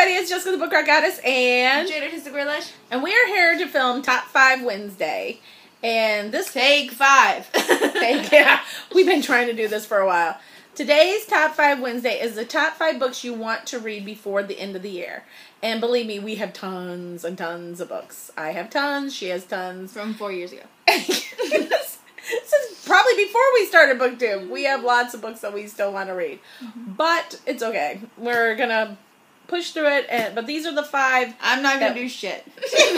everybody, it's Jessica the Book Rock Goddess and Jade Artistic Relish. And we are here to film Top 5 Wednesday. And this Take 5. yeah, we've been trying to do this for a while. Today's Top 5 Wednesday is the top 5 books you want to read before the end of the year. And believe me, we have tons and tons of books. I have tons, she has tons. From 4 years ago. This is probably before we started BookTube. We have lots of books that we still want to read. But it's okay. We're going to push through it. But these are the 5. I'm not going to do shit. She's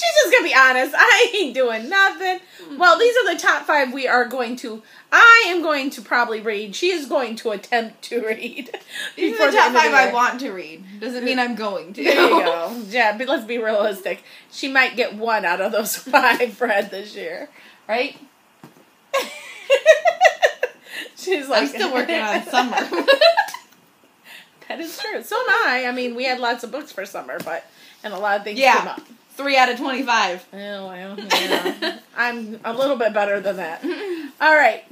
just going to be honest. I ain't doing nothing. Well, these are the top 5 we are going to... I am going to probably read. She is going to attempt to read. These are the top 5 I want to read. Doesn't mean I'm going to. There you go. Yeah, but let's be realistic. She might get 1 out of those 5 read this year. Right? She's like... I'm still working on summer. That is true. So am I. I mean, we had lots of books for summer, and a lot of things came up. 3 out of 25. Oh, well, yeah. I'm a little bit better than that. All right.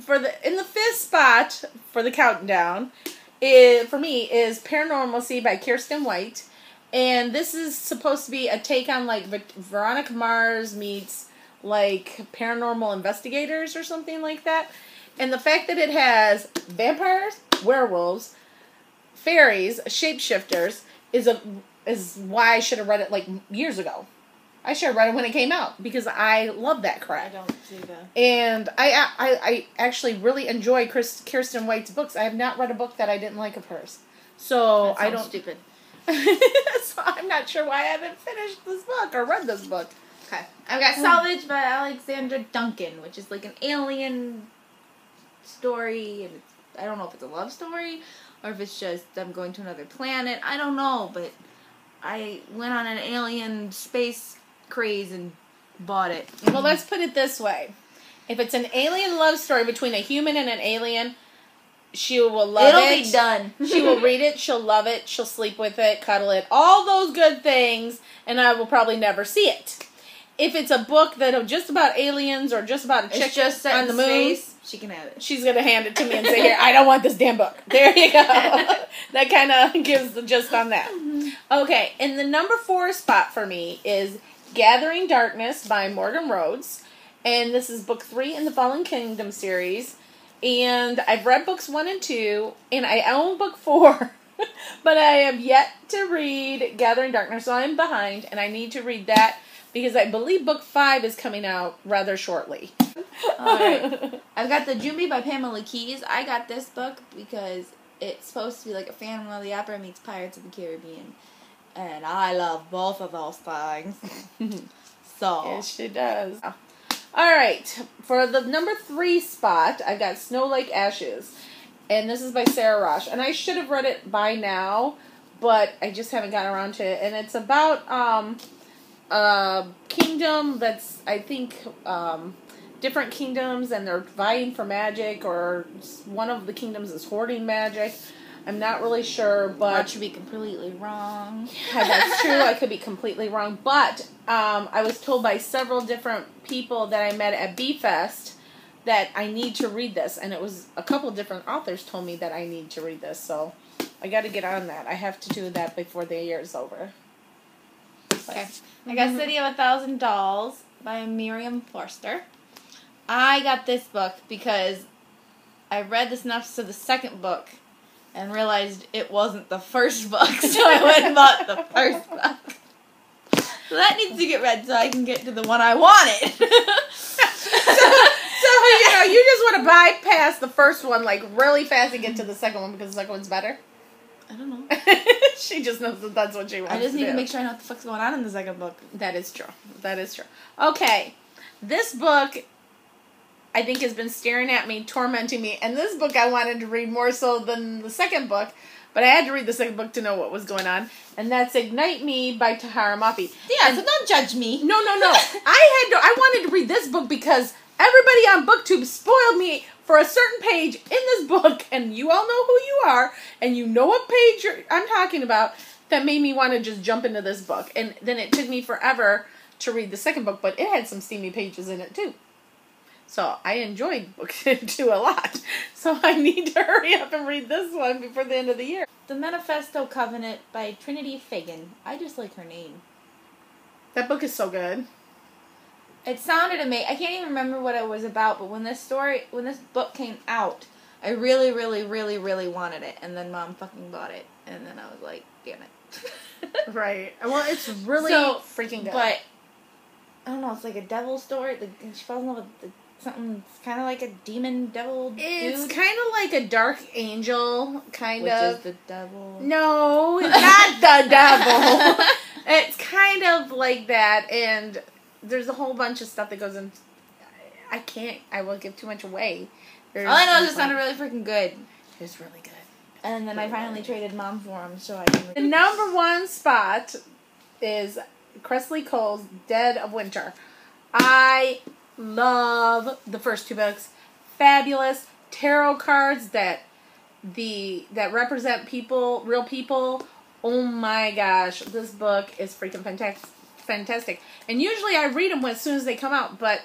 In the 5th spot for the countdown, for me, is Paranormalcy by Kirsten White. And this is supposed to be a take on, like, Veronica Mars meets, like, Paranormal Investigators or something like that. And the fact that it has vampires, werewolves, fairies, shapeshifters is why I should have read it, like, years ago. I should have read it when it came out because I love that crap. I don't see that. And I actually really enjoy Kirsten White's books. I have not read a book that I didn't like of hers. So I don't. Stupid. So I'm not sure why I haven't finished this book or read this book. Okay. I've got Salvage by Alexandra Duncan, which is like an alien story, and I don't know if it's a love story or if it's just them going to another planet. I don't know, but I went on an alien space craze and bought it. Well, let's put it this way. If it's an alien love story between a human and an alien, she will love it. It'll be done. She will read it, she'll love it, she'll sleep with it, cuddle it, all those good things, and I will probably never see it. If it's a book that is just about aliens or just about a chick just set on the moon, space, she can have it. She's going to hand it to me and say, here, I don't want this damn book. There you go. That kind of gives the gist on that. Okay, and the number 4 spot for me is Gathering Darkness by Morgan Rhodes. And this is book 3 in the Fallen Kingdom series. And I've read books 1 and 2, and I own book 4. But I have yet to read Gathering Darkness, so I'm behind, and I need to read that. Because I believe book 5 is coming out rather shortly. Alright. I've got The Jumbi by Pamela Keys. I got this book because it's supposed to be like a Phantom of the Opera meets Pirates of the Caribbean. And I love both of those things. So. Yes, she does. Alright. For the number 3 spot, I've got Snow Like Ashes. And this is by Sarah Rosh. And I should have read it by now, but I just haven't gotten around to it. And it's about... kingdom that's, I think, different kingdoms, and they're vying for magic, or one of the kingdoms is hoarding magic. I'm not really sure, but... That should be completely wrong. Yeah, that's true. I could be completely wrong. But I was told by several different people that I met at B-Fest that I need to read this. And it was a couple different authors told me that I need to read this. So I got to get on that. I have to do that before the year is over. Okay. I got City of 1,000 Dolls by Miriam Forster. I got this book because I read the synopsis of the second book and realized it wasn't the first book, so I went and bought the first book. So that needs to get read so I can get to the one I wanted. So, you know, you just want to bypass the first one, like, really fast and get to the second one because the second one's better? I don't know. She just knows that that's what she wants to do. I just need to make sure I know what the fuck's going on in the second book. That is true. That is true. Okay. This book, I think, has been staring at me, tormenting me. And this book I wanted to read more so than the second book. But I had to read the second book to know what was going on. And that's Ignite Me by Tahara Mafi. Yeah, so don't judge me. No. I wanted to read this book because everybody on BookTube spoiled me for a certain page in this book, and you all know who you are, and you know what page I'm talking about, that made me want to just jump into this book. And then it took me forever to read the second book, but it had some steamy pages in it, too. So I enjoyed book 2 a lot. So I need to hurry up and read this one before the end of the year. The Manifesto Covenant by Trinity Fagan. I just like her name. That book is so good. It sounded amazing. I can't even remember what it was about, but when this book came out, I really, really, really, really wanted it. And then Mom fucking bought it. And then I was like, damn it. Right. Well, it's really freaking good. But, I don't know, it's like a devil story. She falls in love with something kind of like a demon devil dude. It's kind of like a dark angel, Which is the devil. No, not the devil. It's kind of like that, and there's a whole bunch of stuff that goes in. I won't give too much away. All I know is it sounded really freaking good. It was really good. And then I finally traded Mom for him, so I can... The number 1 spot is Cressley Cole's Dead of Winter. I love the first 2 books. Fabulous tarot cards that represent people, real people. Oh my gosh, this book is freaking fantastic. And usually I read them as soon as they come out, but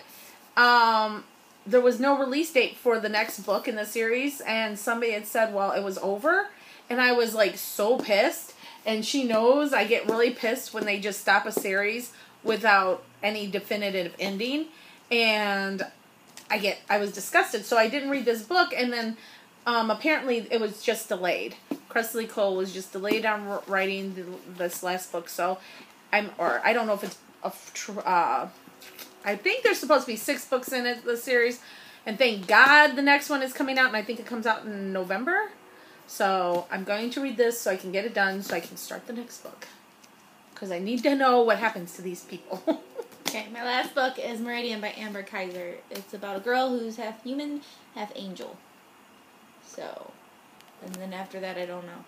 there was no release date for the next book in the series, and somebody had said, well, it was over, and I was like so pissed. And she knows I get really pissed when they just stop a series without any definitive ending. And I was disgusted. So I didn't read this book. And then apparently it was just delayed. Cressley Cole was just delayed on writing this last book. So I don't know if it's I think there's supposed to be 6 books in it, the series. And thank God the next one is coming out. And I think it comes out in November. So I'm going to read this so I can get it done so I can start the next book. Because I need to know what happens to these people. Okay, my last book is Meridian by Amber Kaiser. It's about a girl who's half human, half angel. So, and then after that, I don't know.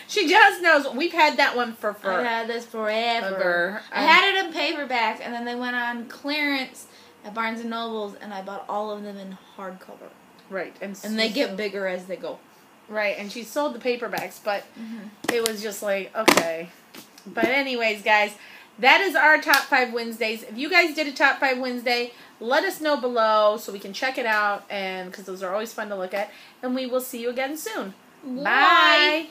She just knows. We've had that one for I've had this forever. I had it in paperback, and then they went on clearance at Barnes & Noble's, and I bought all of them in hardcover. Right. And they get bigger as they go. Right, and she sold the paperbacks, but it was just like, okay. But anyways, guys, that is our Top 5 Wednesdays. If you guys did a Top 5 Wednesday, let us know below so we can check it out, and because those are always fun to look at. And we will see you again soon. Bye.